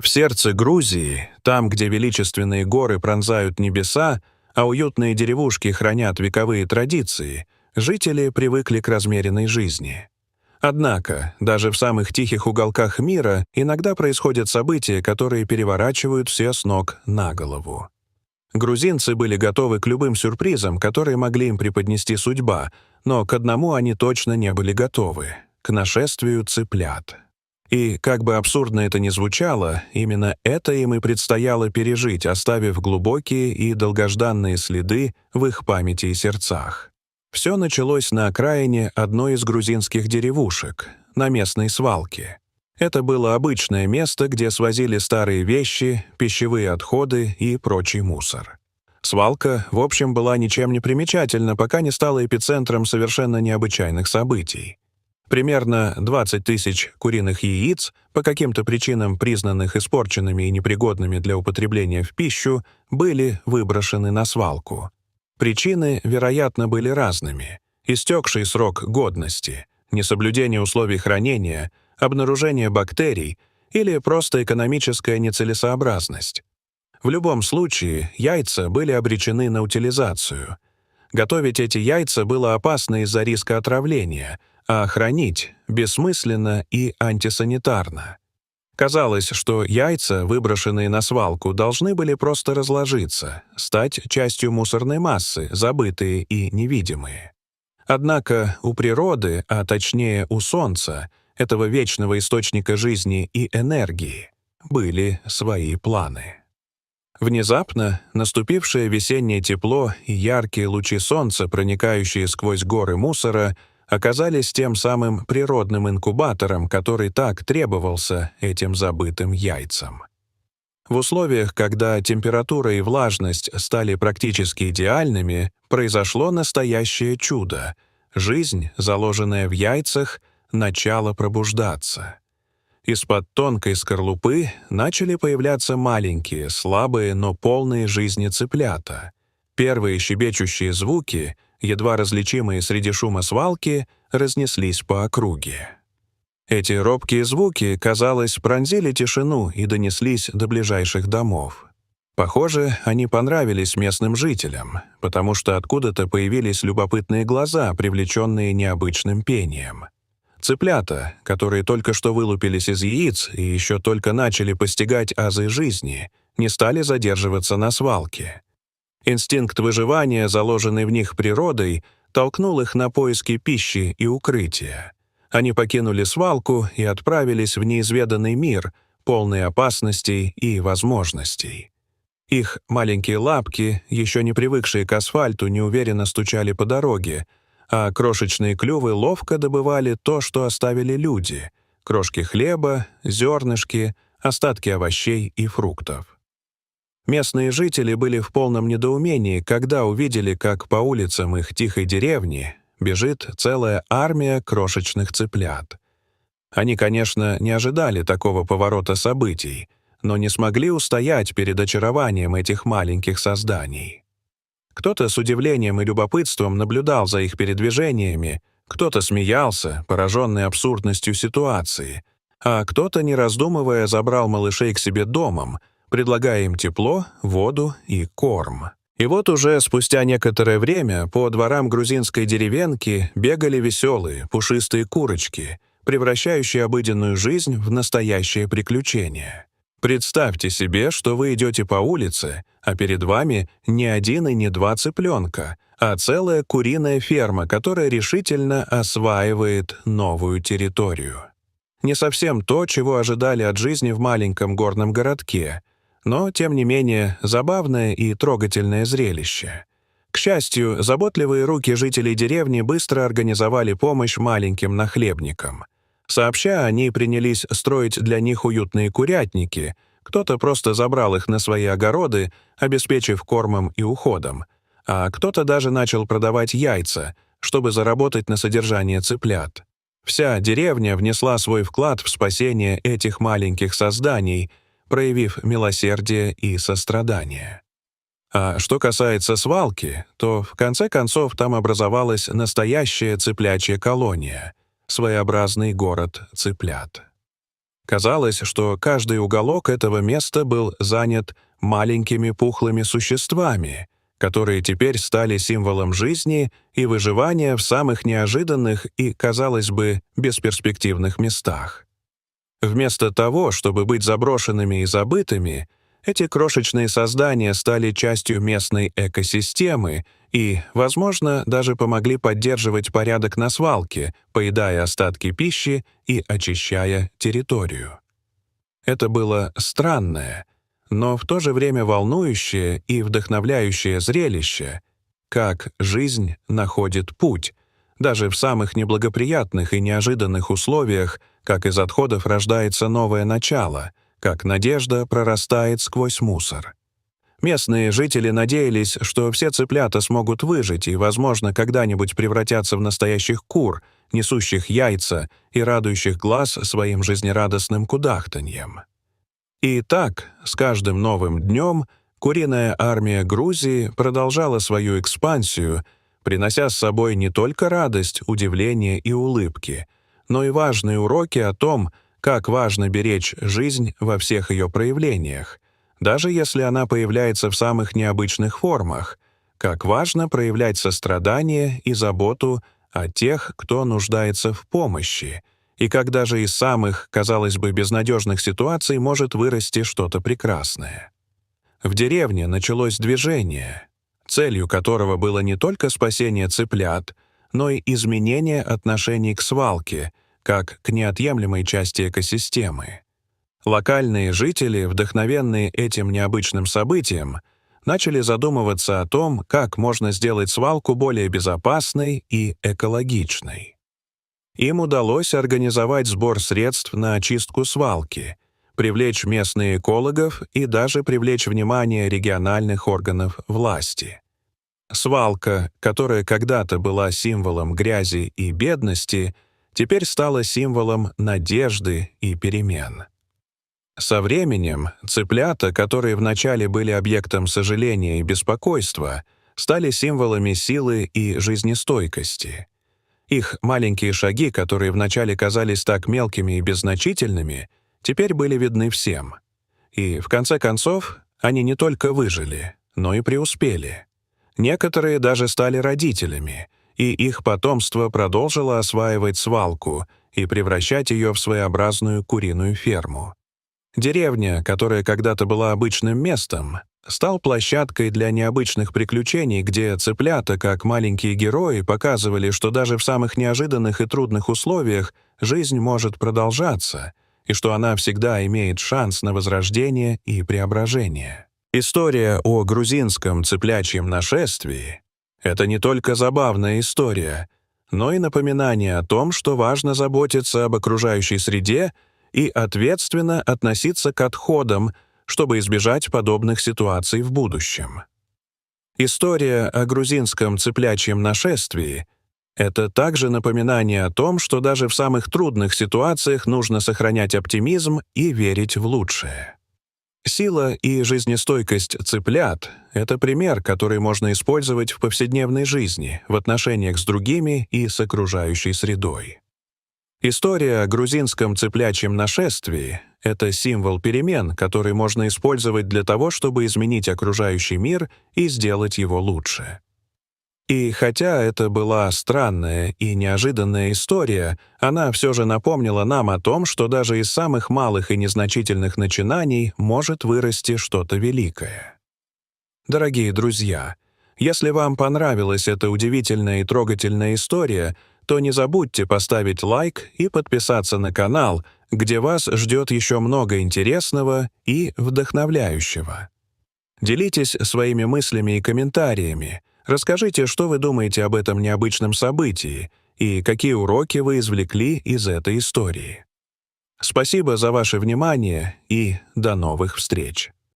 В сердце Грузии, там, где величественные горы пронзают небеса, а уютные деревушки хранят вековые традиции, жители привыкли к размеренной жизни. Однако, даже в самых тихих уголках мира иногда происходят события, которые переворачивают все с ног на голову. Грузинцы были готовы к любым сюрпризам, которые могли им преподнести судьба, но к одному они точно не были готовы — к нашествию цыплят. И, как бы абсурдно это ни звучало, именно это им и предстояло пережить, оставив глубокие и долгожданные следы в их памяти и сердцах. Все началось на окраине одной из грузинских деревушек, на местной свалке. Это было обычное место, где свозили старые вещи, пищевые отходы и прочий мусор. Свалка, в общем, была ничем не примечательна, пока не стала эпицентром совершенно необычайных событий. Примерно 20 тысяч куриных яиц, по каким-то причинам признанных испорченными и непригодными для употребления в пищу, были выброшены на свалку. Причины, вероятно, были разными: истекший срок годности, несоблюдение условий хранения, обнаружение бактерий или просто экономическая нецелесообразность. В любом случае, яйца были обречены на утилизацию. Готовить эти яйца было опасно из-за риска отравления, а хранить — бессмысленно и антисанитарно. Казалось, что яйца, выброшенные на свалку, должны были просто разложиться, стать частью мусорной массы, забытые и невидимые. Однако у природы, а точнее у Солнца, этого вечного источника жизни и энергии, были свои планы. Внезапно наступившее весеннее тепло и яркие лучи солнца, проникающие сквозь горы мусора, оказались тем самым природным инкубатором, который так требовался этим забытым яйцам. В условиях, когда температура и влажность стали практически идеальными, произошло настоящее чудо. Жизнь, заложенная в яйцах, начала пробуждаться. Из-под тонкой скорлупы начали появляться маленькие, слабые, но полные жизни цыплята. Первые щебечущие звуки, едва различимые среди шума свалки, разнеслись по округе. Эти робкие звуки, казалось, пронзили тишину и донеслись до ближайших домов. Похоже, они понравились местным жителям, потому что откуда-то появились любопытные глаза, привлеченные необычным пением. Цыплята, которые только что вылупились из яиц и еще только начали постигать азы жизни, не стали задерживаться на свалке. Инстинкт выживания, заложенный в них природой, толкнул их на поиски пищи и укрытия. Они покинули свалку и отправились в неизведанный мир, полный опасностей и возможностей. Их маленькие лапки, еще не привыкшие к асфальту, неуверенно стучали по дороге, а крошечные клювы ловко добывали то, что оставили люди — крошки хлеба, зернышки, остатки овощей и фруктов. Местные жители были в полном недоумении, когда увидели, как по улицам их тихой деревни бежит целая армия крошечных цыплят. Они, конечно, не ожидали такого поворота событий, но не смогли устоять перед очарованием этих маленьких созданий. Кто-то с удивлением и любопытством наблюдал за их передвижениями, кто-то смеялся, пораженный абсурдностью ситуации, а кто-то, не раздумывая, забрал малышей к себе домом, предлагая им тепло, воду и корм. И вот уже спустя некоторое время по дворам грузинской деревенки бегали веселые, пушистые курочки, превращающие обыденную жизнь в настоящее приключение. Представьте себе, что вы идете по улице, а перед вами не один и не два цыпленка, а целая куриная ферма, которая решительно осваивает новую территорию. Не совсем то, чего ожидали от жизни в маленьком горном городке, но, тем не менее, забавное и трогательное зрелище. К счастью, заботливые руки жителей деревни быстро организовали помощь маленьким нахлебникам. Сообща, они принялись строить для них уютные курятники, кто-то просто забрал их на свои огороды, обеспечив кормом и уходом, а кто-то даже начал продавать яйца, чтобы заработать на содержание цыплят. Вся деревня внесла свой вклад в спасение этих маленьких созданий, проявив милосердие и сострадание. А что касается свалки, то в конце концов там образовалась настоящая цыплячья колония, своеобразный город цыплят. Казалось, что каждый уголок этого места был занят маленькими пухлыми существами, которые теперь стали символом жизни и выживания в самых неожиданных и, казалось бы, бесперспективных местах. Вместо того, чтобы быть заброшенными и забытыми, эти крошечные создания стали частью местной экосистемы и, возможно, даже помогли поддерживать порядок на свалке, поедая остатки пищи и очищая территорию. Это было странное, но в то же время волнующее и вдохновляющее зрелище, как жизнь находит путь, даже в самых неблагоприятных и неожиданных условиях, как из отходов рождается новое начало, как надежда прорастает сквозь мусор. Местные жители надеялись, что все цыплята смогут выжить и, возможно, когда-нибудь превратятся в настоящих кур, несущих яйца и радующих глаз своим жизнерадостным кудахтаньем. И так, с каждым новым днем, куриная армия Грузии продолжала свою экспансию, принося с собой не только радость, удивление и улыбки, но и важные уроки о том, как важно беречь жизнь во всех ее проявлениях, даже если она появляется в самых необычных формах, как важно проявлять сострадание и заботу о тех, кто нуждается в помощи, и как даже из самых, казалось бы, безнадежных ситуаций может вырасти что-то прекрасное. В деревне началось движение, целью которого было не только спасение цыплят, но и изменение отношений к свалке, как к неотъемлемой части экосистемы. Локальные жители, вдохновенные этим необычным событием, начали задумываться о том, как можно сделать свалку более безопасной и экологичной. Им удалось организовать сбор средств на очистку свалки, привлечь местных экологов и даже привлечь внимание региональных органов власти. Свалка, которая когда-то была символом грязи и бедности, теперь стала символом надежды и перемен. Со временем цыплята, которые вначале были объектом сожаления и беспокойства, стали символами силы и жизнестойкости. Их маленькие шаги, которые вначале казались так мелкими и беззначительными, теперь были видны всем. И, в конце концов, они не только выжили, но и преуспели. Некоторые даже стали родителями, и их потомство продолжило осваивать свалку и превращать ее в своеобразную куриную ферму. Деревня, которая когда-то была обычным местом, стал площадкой для необычных приключений, где цыплята, как маленькие герои, показывали, что даже в самых неожиданных и трудных условиях жизнь может продолжаться, и что она всегда имеет шанс на возрождение и преображение. История о грузинском цыплячьем нашествии — это не только забавная история, но и напоминание о том, что важно заботиться об окружающей среде и ответственно относиться к отходам, чтобы избежать подобных ситуаций в будущем. История о грузинском цыплячьем нашествии — это также напоминание о том, что даже в самых трудных ситуациях нужно сохранять оптимизм и верить в лучшее. Сила и жизнестойкость цыплят — это пример, который можно использовать в повседневной жизни, в отношениях с другими и с окружающей средой. История о грузинском цыплячьем нашествии — это символ перемен, который можно использовать для того, чтобы изменить окружающий мир и сделать его лучше. И хотя это была странная и неожиданная история, она все же напомнила нам о том, что даже из самых малых и незначительных начинаний может вырасти что-то великое. Дорогие друзья, если вам понравилась эта удивительная и трогательная история, то не забудьте поставить лайк и подписаться на канал, где вас ждет еще много интересного и вдохновляющего. Делитесь своими мыслями и комментариями. Расскажите, что вы думаете об этом необычном событии и какие уроки вы извлекли из этой истории. Спасибо за ваше внимание и до новых встреч!